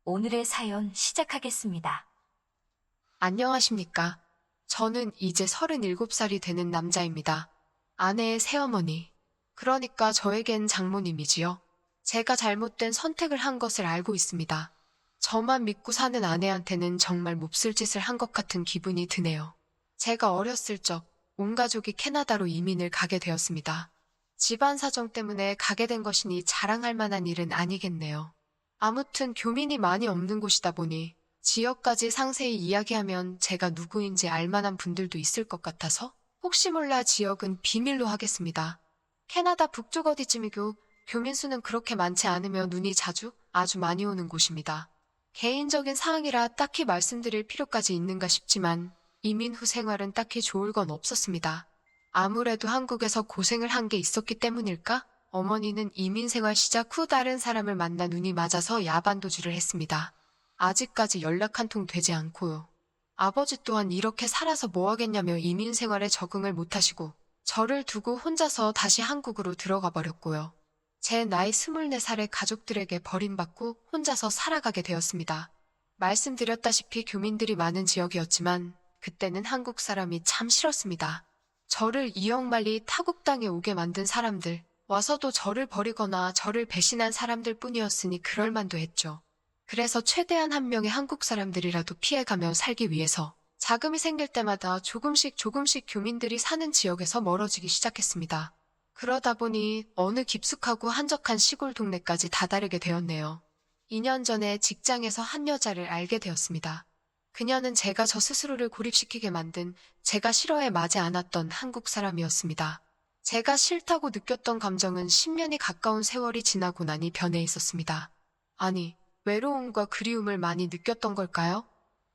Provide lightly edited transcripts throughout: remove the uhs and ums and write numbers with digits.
오늘의 사연 시작하겠습니다. 안녕하십니까. 저는 이제 37살이 되는 남자입니다. 아내의 새어머니. 그러니까 저에겐 장모님이지요. 제가 잘못된 선택을 한 것을 알고 있습니다. 저만 믿고 사는 아내한테는 정말 몹쓸 짓을 한 것 같은 기분이 드네요. 제가 어렸을 적 온 가족이 캐나다로 이민을 가게 되었습니다. 집안 사정 때문에 가게 된 것이니 자랑할 만한 일은 아니겠네요. 아무튼 교민이 많이 없는 곳이다 보니 지역까지 상세히 이야기하면 제가 누구인지 알 만한 분들도 있을 것 같아서 혹시 몰라 지역은 비밀로 하겠습니다. 캐나다 북쪽 어디쯤이고 교민 수는 그렇게 많지 않으며 눈이 아주 많이 오는 곳입니다. 개인적인 사항이라 딱히 말씀드릴 필요까지 있는가 싶지만 이민 후 생활은 딱히 좋을 건 없었습니다. 아무래도 한국에서 고생을 한 게 있었기 때문일까? 어머니는 이민 생활 시작 후 다른 사람을 만나 눈이 맞아서 야반도주를 했습니다. 아직까지 연락 한 통 되지 않고요. 아버지 또한 이렇게 살아서 뭐 하겠냐며 이민 생활에 적응을 못하시고 저를 두고 혼자서 다시 한국으로 들어가 버렸고요. 제 나이 24살에 가족들에게 버림받고 혼자서 살아가게 되었습니다. 말씀드렸다시피 교민들이 많은 지역이었지만 그때는 한국 사람이 참 싫었습니다. 저를 이역말리 타국 땅에 오게 만든 사람들, 와서도 저를 버리거나 저를 배신한 사람들 뿐이었으니 그럴만도 했죠. 그래서 최대한 한 명의 한국 사람들이라도 피해가며 살기 위해서 자금이 생길 때마다 조금씩 교민들이 사는 지역에서 멀어지기 시작했습니다. 그러다 보니 어느 깊숙하고 한적한 시골 동네까지 다다르게 되었네요. 2년 전에 직장에서 한 여자를 알게 되었습니다. 그녀는 제가 저 스스로를 고립시키게 만든 제가 싫어해 마지 않았던 한국 사람이었습니다. 제가 싫다고 느꼈던 감정은 10년이 가까운 세월이 지나고 나니 변해 있었습니다. 아니, 외로움과 그리움을 많이 느꼈던 걸까요?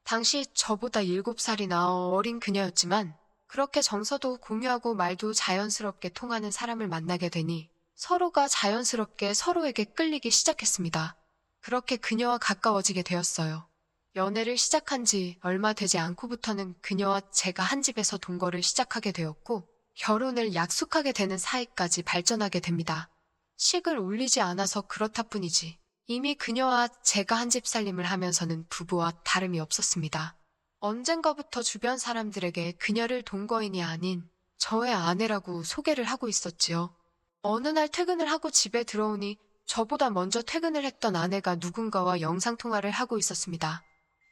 당시 저보다 7살이나 어린 그녀였지만 그렇게 정서도 공유하고 말도 자연스럽게 통하는 사람을 만나게 되니 서로가 자연스럽게 서로에게 끌리기 시작했습니다. 그렇게 그녀와 가까워지게 되었어요. 연애를 시작한 지 얼마 되지 않고부터는 그녀와 제가 한 집에서 동거를 시작하게 되었고 결혼을 약속하게 되는 사이까지 발전하게 됩니다. 식을 올리지 않아서 그렇다 뿐이지 이미 그녀와 제가 한 집 살림을 하면서는 부부와 다름이 없었습니다. 언젠가부터 주변 사람들에게 그녀를 동거인이 아닌 저의 아내라고 소개를 하고 있었지요. 어느 날 퇴근을 하고 집에 들어오니 저보다 먼저 퇴근을 했던 아내가 누군가와 영상통화를 하고 있었습니다.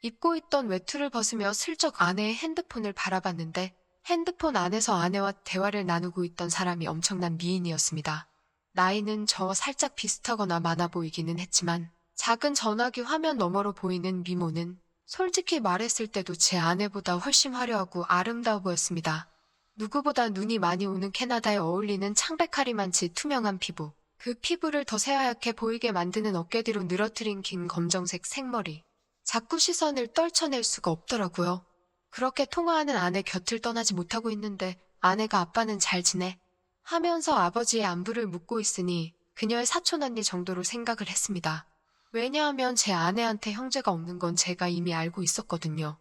입고 있던 외투를 벗으며 슬쩍 아내의 핸드폰을 바라봤는데 핸드폰 안에서 아내와 대화를 나누고 있던 사람이 엄청난 미인이었습니다. 나이는 저와 살짝 비슷하거나 많아 보이기는 했지만 작은 전화기 화면 너머로 보이는 미모는 솔직히 말했을 때도 제 아내보다 훨씬 화려하고 아름다워 보였습니다. 누구보다 눈이 많이 오는 캐나다에 어울리는 창백하리만치 투명한 피부, 그 피부를 더 새하얗게 보이게 만드는 어깨 뒤로 늘어뜨린 긴 검정색 생머리. 자꾸 시선을 떨쳐낼 수가 없더라고요. 그렇게 통화하는 아내 곁을 떠나지 못하고 있는데 아내가 아빠는 잘 지내? 하면서 아버지의 안부를 묻고 있으니 그녀의 사촌 언니 정도로 생각을 했습니다. 왜냐하면 제 아내한테 형제가 없는 건 제가 이미 알고 있었거든요.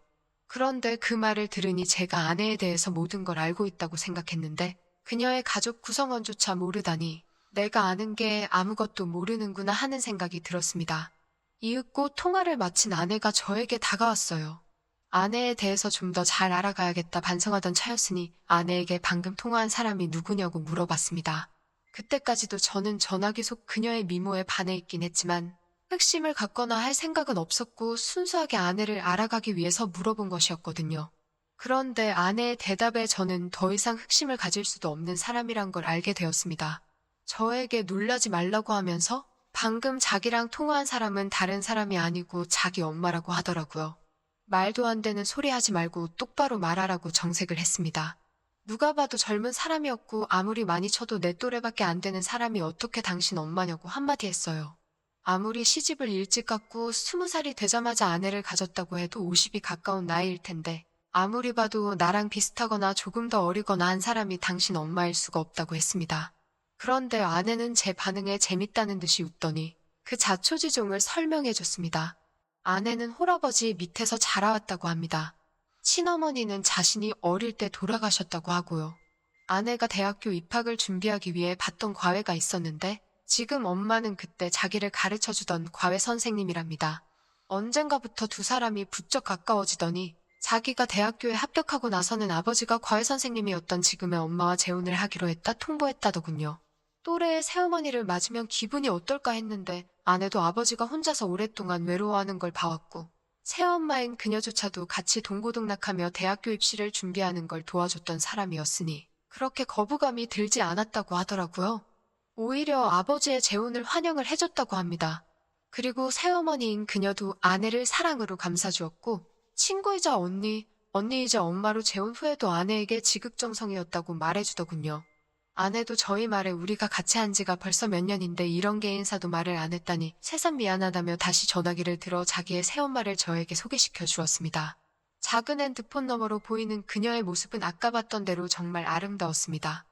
그런데 그 말을 들으니 제가 아내에 대해서 모든 걸 알고 있다고 생각했는데 그녀의 가족 구성원조차 모르다니 내가 아는 게 아무것도 모르는구나 하는 생각이 들었습니다. 이윽고 통화를 마친 아내가 저에게 다가왔어요. 아내에 대해서 좀 더 잘 알아가야겠다 반성하던 차였으니 아내에게 방금 통화한 사람이 누구냐고 물어봤습니다. 그때까지도 저는 전화기 속 그녀의 미모에 반해 있긴 했지만 핵심을 갖거나 할 생각은 없었고 순수하게 아내를 알아가기 위해서 물어본 것이었거든요. 그런데 아내의 대답에 저는 더 이상 핵심을 가질 수도 없는 사람이란 걸 알게 되었습니다. 저에게 놀라지 말라고 하면서 방금 자기랑 통화한 사람은 다른 사람이 아니고 자기 엄마라고 하더라고요. 말도 안 되는 소리 하지 말고 똑바로 말하라고 정색을 했습니다. 누가 봐도 젊은 사람이었고 아무리 많이 쳐도 내 또래밖에 안 되는 사람이 어떻게 당신 엄마냐고 한마디 했어요. 아무리 시집을 일찍 갔고 20살이 되자마자 아내를 가졌다고 해도 50이 가까운 나이일 텐데 아무리 봐도 나랑 비슷하거나 조금 더 어리거나 한 사람이 당신 엄마일 수가 없다고 했습니다. 그런데 아내는 제 반응에 재밌다는 듯이 웃더니 그 자초지종을 설명해 줬습니다. 아내는 홀아버지 밑에서 자라왔다고 합니다. 친어머니는 자신이 어릴 때 돌아가셨다고 하고요. 아내가 대학교 입학을 준비하기 위해 받던 과외가 있었는데 지금 엄마는 그때 자기를 가르쳐주던 과외 선생님이랍니다. 언젠가부터 두 사람이 부쩍 가까워지더니 자기가 대학교에 합격하고 나서는 아버지가 과외 선생님이었던 지금의 엄마와 재혼을 하기로 했다 통보했다더군요. 또래의 새어머니를 맞으면 기분이 어떨까 했는데 아내도 아버지가 혼자서 오랫동안 외로워하는 걸 봐왔고 새엄마인 그녀조차도 같이 동고동락하며 대학교 입시를 준비하는 걸 도와줬던 사람이었으니 그렇게 거부감이 들지 않았다고 하더라고요. 오히려 아버지의 재혼을 환영을 해줬다고 합니다. 그리고 새어머니인 그녀도 아내를 사랑으로 감싸주었고 친구이자 언니이자 엄마로 재혼 후에도 아내에게 지극정성이었다고 말해주더군요. 아내도 저희 말에 우리가 같이 한 지가 벌써 몇 년인데 이런 개인사도 말을 안 했다니 새삼 미안하다며 다시 전화기를 들어 자기의 새엄마를 저에게 소개시켜 주었습니다. 작은 핸드폰 너머로 보이는 그녀의 모습은 아까 봤던 대로 정말 아름다웠습니다.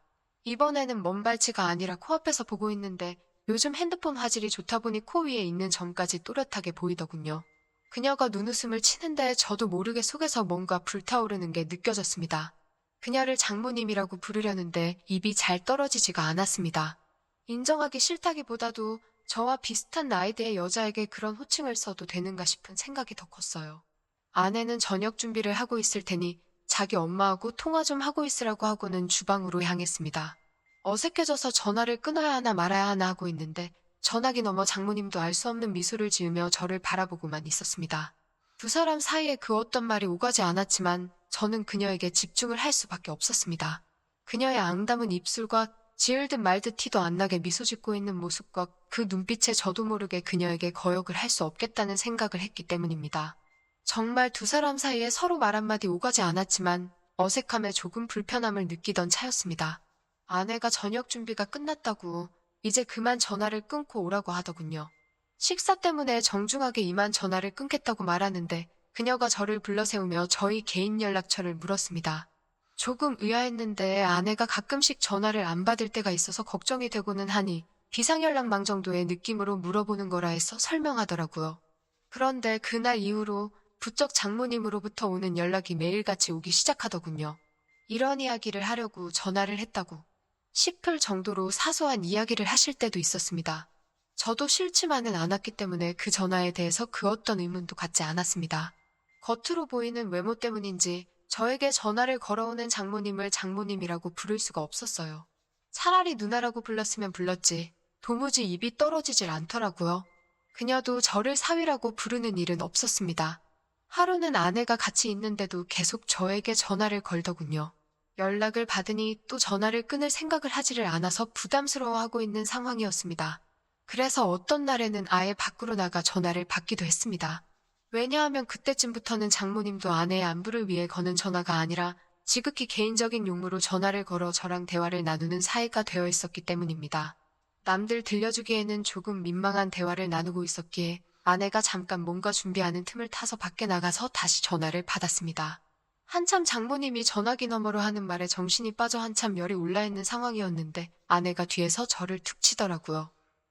이번에는 먼 발치가 아니라 코앞에서 보고 있는데 요즘 핸드폰 화질이 좋다 보니 코 위에 있는 점까지 또렷하게 보이더군요. 그녀가 눈웃음을 치는데 저도 모르게 속에서 뭔가 불타오르는 게 느껴졌습니다. 그녀를 장모님이라고 부르려는데 입이 잘 떨어지지가 않았습니다. 인정하기 싫다기보다도 저와 비슷한 나이대의 여자에게 그런 호칭을 써도 되는가 싶은 생각이 더 컸어요. 아내는 저녁 준비를 하고 있을 테니 자기 엄마하고 통화 좀 하고 있으라고 하고는 주방으로 향했습니다. 어색해져서 전화를 끊어야 하나 말아야 하나 하고 있는데 전화기 너머 장모님도 알 수 없는 미소를 지으며 저를 바라보고만 있었습니다. 두 사람 사이에 그 어떤 말이 오가지 않았지만 저는 그녀에게 집중을 할 수밖에 없었습니다. 그녀의 앙담은 입술과 지을듯 말듯 티도 안 나게 미소 짓고 있는 모습과 그 눈빛에 저도 모르게 그녀에게 거역을 할 수 없겠다는 생각을 했기 때문입니다. 정말 두 사람 사이에 서로 말 한마디 오가지 않았지만 어색함에 조금 불편함을 느끼던 차였습니다. 아내가 저녁 준비가 끝났다고 이제 그만 전화를 끊고 오라고 하더군요. 식사 때문에 정중하게 이만 전화를 끊겠다고 말하는데 그녀가 저를 불러세우며 저희 개인 연락처를 물었습니다. 조금 의아했는데 아내가 가끔씩 전화를 안 받을 때가 있어서 걱정이 되고는 하니 비상연락망 정도의 느낌으로 물어보는 거라 해서 설명하더라고요. 그런데 그날 이후로 부쩍 장모님으로부터 오는 연락이 매일같이 오기 시작하더군요. 이런 이야기를 하려고 전화를 했다고 싶을 정도로 사소한 이야기를 하실 때도 있었습니다. 저도 싫지만은 않았기 때문에 그 전화에 대해서 그 어떤 의문도 갖지 않았습니다. 겉으로 보이는 외모 때문인지 저에게 전화를 걸어오는 장모님을 장모님이라고 부를 수가 없었어요. 차라리 누나라고 불렀으면 불렀지 도무지 입이 떨어지질 않더라고요. 그녀도 저를 사위라고 부르는 일은 없었습니다. 하루는 아내가 같이 있는데도 계속 저에게 전화를 걸더군요. 연락을 받으니 또 전화를 끊을 생각을 하지를 않아서 부담스러워하고 있는 상황이었습니다. 그래서 어떤 날에는 아예 밖으로 나가 전화를 받기도 했습니다. 왜냐하면 그때쯤부터는 장모님도 아내의 안부를 위해 거는 전화가 아니라 지극히 개인적인 용무로 전화를 걸어 저랑 대화를 나누는 사이가 되어 있었기 때문입니다. 남들 들려주기에는 조금 민망한 대화를 나누고 있었기에 아내가 잠깐 뭔가 준비하는 틈을 타서 밖에 나가서 다시 전화를 받았습니다. 한참 장모님이 전화기 너머로 하는 말에 정신이 빠져 한참 열이 올라있는 상황이었는데 아내가 뒤에서 저를 툭 치더라고요.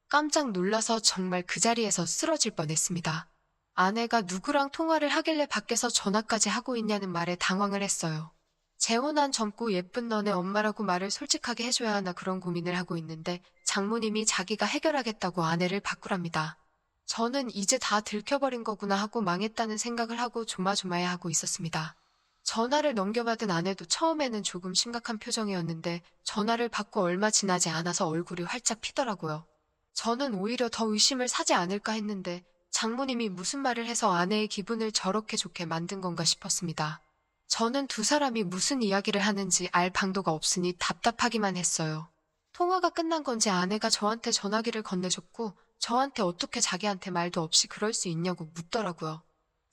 깜짝 놀라서 정말 그 자리에서 쓰러질 뻔했습니다. 아내가 누구랑 통화를 하길래 밖에서 전화까지 하고 있냐는 말에 당황을 했어요. 재혼한 젊고 예쁜 너네 엄마라고 말을 솔직하게 해줘야 하나 그런 고민을 하고 있는데 장모님이 자기가 해결하겠다고 아내를 바꾸랍니다. 저는 이제 다 들켜버린 거구나 하고 망했다는 생각을 하고 조마조마해하고 있었습니다. 전화를 넘겨받은 아내도 처음에는 조금 심각한 표정이었는데 전화를 받고 얼마 지나지 않아서 얼굴이 활짝 피더라고요. 저는 오히려 더 의심을 사지 않을까 했는데 장모님이 무슨 말을 해서 아내의 기분을 저렇게 좋게 만든 건가 싶었습니다. 저는 두 사람이 무슨 이야기를 하는지 알 방도가 없으니 답답하기만 했어요. 통화가 끝난 건지 아내가 저한테 전화기를 건네줬고 저한테 어떻게 자기한테 말도 없이 그럴 수 있냐고 묻더라고요.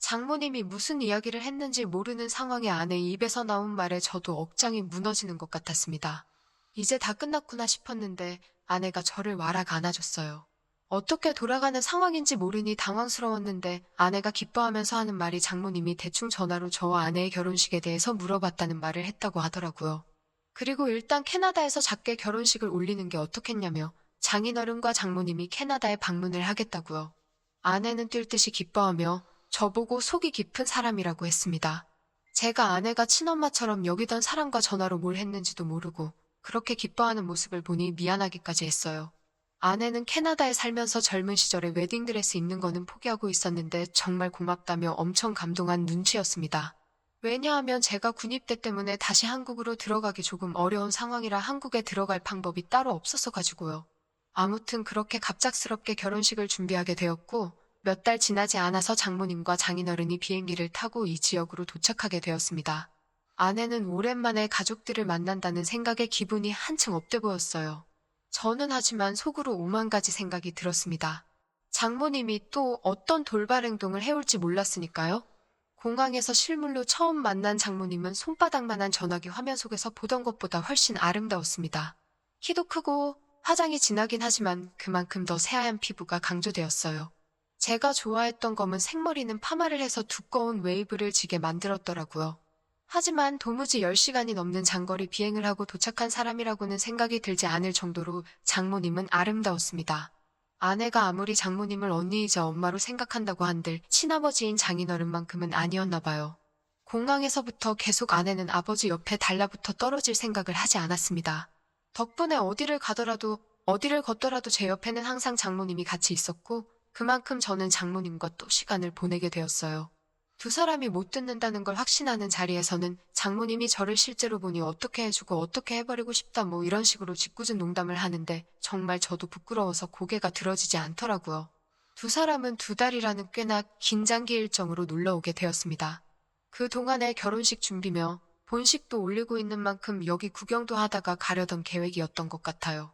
장모님이 무슨 이야기를 했는지 모르는 상황에 아내의 입에서 나온 말에 저도 억장이 무너지는 것 같았습니다. 이제 다 끝났구나 싶었는데 아내가 저를 와락 안아줬어요. 어떻게 돌아가는 상황인지 모르니 당황스러웠는데 아내가 기뻐하면서 하는 말이 장모님이 대충 전화로 저와 아내의 결혼식에 대해서 물어봤다는 말을 했다고 하더라고요. 그리고 일단 캐나다에서 작게 결혼식을 올리는 게 어떻겠냐며 장인어른과 장모님이 캐나다에 방문을 하겠다고요. 아내는 뛸 듯이 기뻐하며 저보고 속이 깊은 사람이라고 했습니다. 제가 아내가 친엄마처럼 여기던 사람과 전화로 뭘 했는지도 모르고 그렇게 기뻐하는 모습을 보니 미안하기까지 했어요. 아내는 캐나다에 살면서 젊은 시절에 웨딩드레스 입는 거는 포기하고 있었는데 정말 고맙다며 엄청 감동한 눈치였습니다. 왜냐하면 제가 군입대 때문에 다시 한국으로 들어가기 조금 어려운 상황이라 한국에 들어갈 방법이 따로 없었어 가지고요. 아무튼 그렇게 갑작스럽게 결혼식을 준비하게 되었고 몇 달 지나지 않아서 장모님과 장인어른이 비행기를 타고 이 지역으로 도착하게 되었습니다. 아내는 오랜만에 가족들을 만난다는 생각에 기분이 한층 업돼 보였어요. 저는 하지만 속으로 오만 가지 생각이 들었습니다. 장모님이 또 어떤 돌발 행동을 해올지 몰랐으니까요. 공항에서 실물로 처음 만난 장모님은 손바닥만한 전화기 화면 속에서 보던 것보다 훨씬 아름다웠습니다. 키도 크고 화장이 진하긴 하지만 그만큼 더 새하얀 피부가 강조되었어요. 제가 좋아했던 검은 생머리는 파마를 해서 두꺼운 웨이브를 지게 만들었더라고요. 하지만 도무지 10시간이 넘는 장거리 비행을 하고 도착한 사람이라고는 생각이 들지 않을 정도로 장모님은 아름다웠습니다. 아내가 아무리 장모님을 언니이자 엄마로 생각한다고 한들 친아버지인 장인어른만큼은 아니었나 봐요. 공항에서부터 계속 아내는 아버지 옆에 달라붙어 떨어질 생각을 하지 않았습니다. 덕분에 어디를 걷더라도 제 옆에는 항상 장모님이 같이 있었고 그만큼 저는 장모님과 또 시간을 보내게 되었어요. 두 사람이 못 듣는다는 걸 확신하는 자리에서는 장모님이 저를 실제로 보니 어떻게 해주고 어떻게 해버리고 싶다 뭐 이런 식으로 짓궂은 농담을 하는데 정말 저도 부끄러워서 고개가 들어지지 않더라고요. 두 사람은 2달이라는 꽤나 긴장기 일정으로 놀러오게 되었습니다. 그동안에 결혼식 준비며 본식도 올리고 있는 만큼 여기 구경도 하다가 가려던 계획이었던 것 같아요.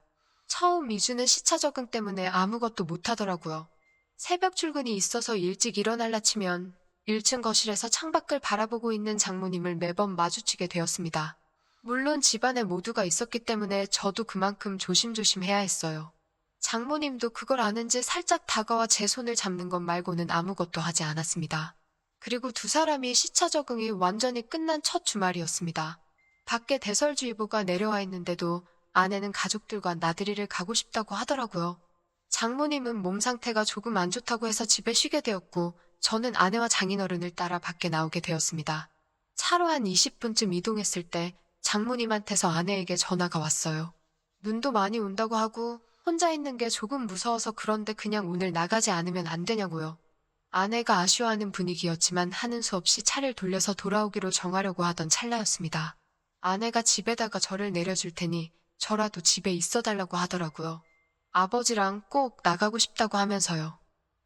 처음 2주는 시차 적응 때문에 아무것도 못하더라고요. 새벽 출근이 있어서 일찍 일어날라 치면 1층 거실에서 창밖을 바라보고 있는 장모님을 매번 마주치게 되었습니다. 물론 집안에 모두가 있었기 때문에 저도 그만큼 조심조심 해야 했어요. 장모님도 그걸 아는지 살짝 다가와 제 손을 잡는 것 말고는 아무것도 하지 않았습니다. 그리고 두 사람이 시차 적응이 완전히 끝난 첫 주말이었습니다. 밖에 대설주의보가 내려와 있는데도 아내는 가족들과 나들이를 가고 싶다고 하더라고요. 장모님은 몸 상태가 조금 안 좋다고 해서 집에 쉬게 되었고 저는 아내와 장인어른을 따라 밖에 나오게 되었습니다. 차로 한 20분쯤 이동했을 때 장모님한테서 아내에게 전화가 왔어요. 눈도 많이 온다고 하고 혼자 있는 게 조금 무서워서 그런데 그냥 오늘 나가지 않으면 안 되냐고요. 아내가 아쉬워하는 분위기였지만 하는 수 없이 차를 돌려서 돌아오기로 정하려고 하던 찰나였습니다. 아내가 집에다가 저를 내려줄 테니 저라도 집에 있어달라고 하더라고요. 아버지랑 꼭 나가고 싶다고 하면서요.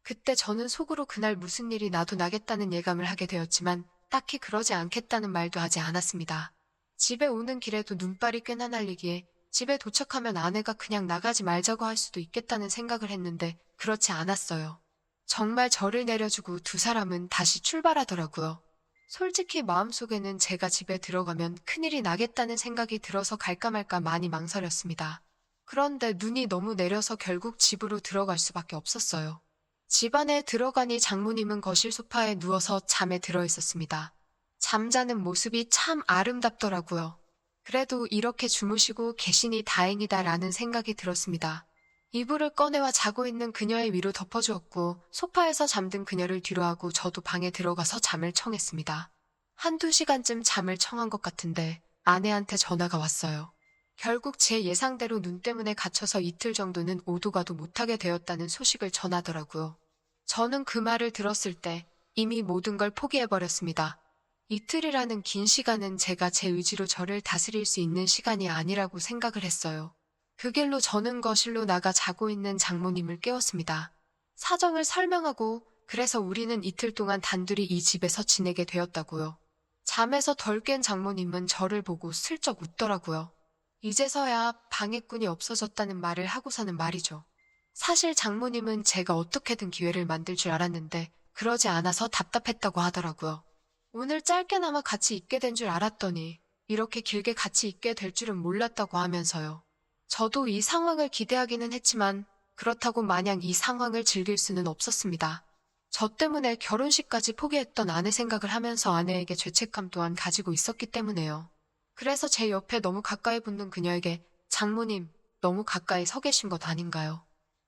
그때 저는 속으로 그날 무슨 일이 나도 나겠다는 예감을 하게 되었지만 딱히 그러지 않겠다는 말도 하지 않았습니다. 집에 오는 길에도 눈발이 꽤나 날리기에 집에 도착하면 아내가 그냥 나가지 말자고 할 수도 있겠다는 생각을 했는데 그렇지 않았어요. 정말 저를 내려주고 두 사람은 다시 출발하더라고요. 솔직히 마음속에는 제가 집에 들어가면 큰일이 나겠다는 생각이 들어서 갈까 말까 많이 망설였습니다. 그런데 눈이 너무 내려서 결국 집으로 들어갈 수밖에 없었어요. 집 안에 들어가니 장모님은 거실 소파에 누워서 잠에 들어 있었습니다. 잠자는 모습이 참 아름답더라고요. 그래도 이렇게 주무시고 계시니 다행이다라는 생각이 들었습니다. 이불을 꺼내와 자고 있는 그녀의 위로 덮어주었고 소파에서 잠든 그녀를 뒤로하고 저도 방에 들어가서 잠을 청했습니다. 1~2시간쯤 잠을 청한 것 같은데 아내한테 전화가 왔어요. 결국 제 예상대로 눈 때문에 갇혀서 이틀 정도는 오도 가도 못하게 되었다는 소식을 전하더라고요. 저는 그 말을 들었을 때 이미 모든 걸 포기해버렸습니다. 이틀이라는 긴 시간은 제가 제 의지로 저를 다스릴 수 있는 시간이 아니라고 생각을 했어요. 그 길로 저는 거실로 나가 자고 있는 장모님을 깨웠습니다. 사정을 설명하고 그래서 우리는 이틀 동안 단둘이 이 집에서 지내게 되었다고요. 잠에서 덜 깬 장모님은 저를 보고 슬쩍 웃더라고요. 이제서야 방해꾼이 없어졌다는 말을 하고서는 말이죠. 사실 장모님은 제가 어떻게든 기회를 만들 줄 알았는데 그러지 않아서 답답했다고 하더라고요. 오늘 짧게나마 같이 있게 된 줄 알았더니 이렇게 길게 같이 있게 될 줄은 몰랐다고 하면서요. 저도 이 상황을 기대하기는 했지만 그렇다고 마냥 이 상황을 즐길 수는 없었습니다. 저 때문에 결혼식까지 포기했던 아내 생각을 하면서 아내에게 죄책감 또한 가지고 있었기 때문에요. 그래서 제 옆에 너무 가까이 붙는 그녀에게 장모님, 너무 가까이 서 계신 것 아닌가요?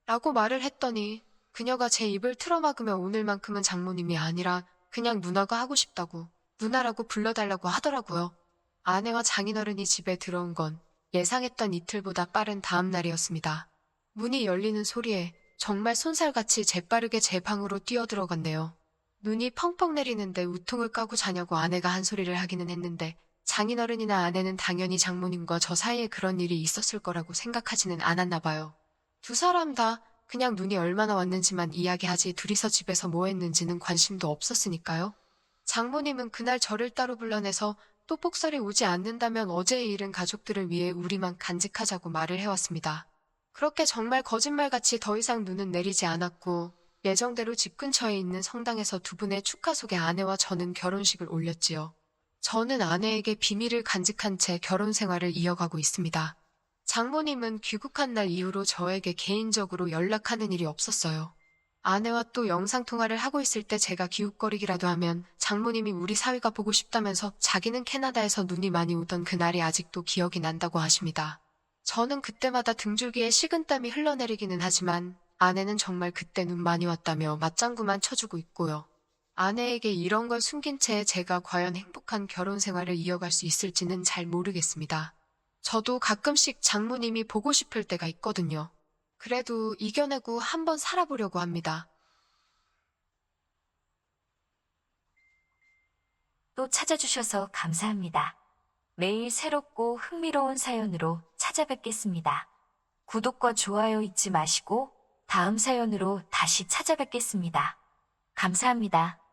라고 말을 했더니 그녀가 제 입을 틀어막으며 오늘만큼은 장모님이 아니라 그냥 누나가 하고 싶다고 누나라고 불러달라고 하더라고요. 아내와 장인어른이 집에 들어온 건 예상했던 이틀보다 빠른 다음 날이었습니다. 문이 열리는 소리에 정말 손살같이 재빠르게 제 방으로 뛰어들어갔네요. 눈이 펑펑 내리는데 우통을 까고 자냐고 아내가 한 소리를 하기는 했는데 장인어른이나 아내는 당연히 장모님과 저 사이에 그런 일이 있었을 거라고 생각하지는 않았나 봐요. 두 사람 다 그냥 눈이 얼마나 왔는지만 이야기하지 둘이서 집에서 뭐 했는지는 관심도 없었으니까요. 장모님은 그날 저를 따로 불러내서 또 폭설이 오지 않는다면 어제의 일은 가족들을 위해 우리만 간직하자고 말을 해왔습니다. 그렇게 정말 거짓말같이 더 이상 눈은 내리지 않았고 예정대로 집 근처에 있는 성당에서 두 분의 축하속에 아내와 저는 결혼식을 올렸지요. 저는 아내에게 비밀을 간직한 채 결혼 생활을 이어가고 있습니다. 장모님은 귀국한 날 이후로 저에게 개인적으로 연락하는 일이 없었어요. 아내와 또 영상통화를 하고 있을 때 제가 기웃거리기라도 하면 장모님이 우리 사위가 보고 싶다면서 자기는 캐나다에서 눈이 많이 오던 그날이 아직도 기억이 난다고 하십니다. 저는 그때마다 등줄기에 식은땀이 흘러내리기는 하지만 아내는 정말 그때 눈 많이 왔다며 맞장구만 쳐주고 있고요. 아내에게 이런 걸 숨긴 채 제가 과연 행복한 결혼 생활을 이어갈 수 있을지는 잘 모르겠습니다. 저도 가끔씩 장모님이 보고 싶을 때가 있거든요. 그래도 이겨내고 한번 살아보려고 합니다. 또 찾아주셔서 감사합니다. 매일 새롭고 흥미로운 사연으로 찾아뵙겠습니다. 구독과 좋아요 잊지 마시고 다음 사연으로 다시 찾아뵙겠습니다. 감사합니다.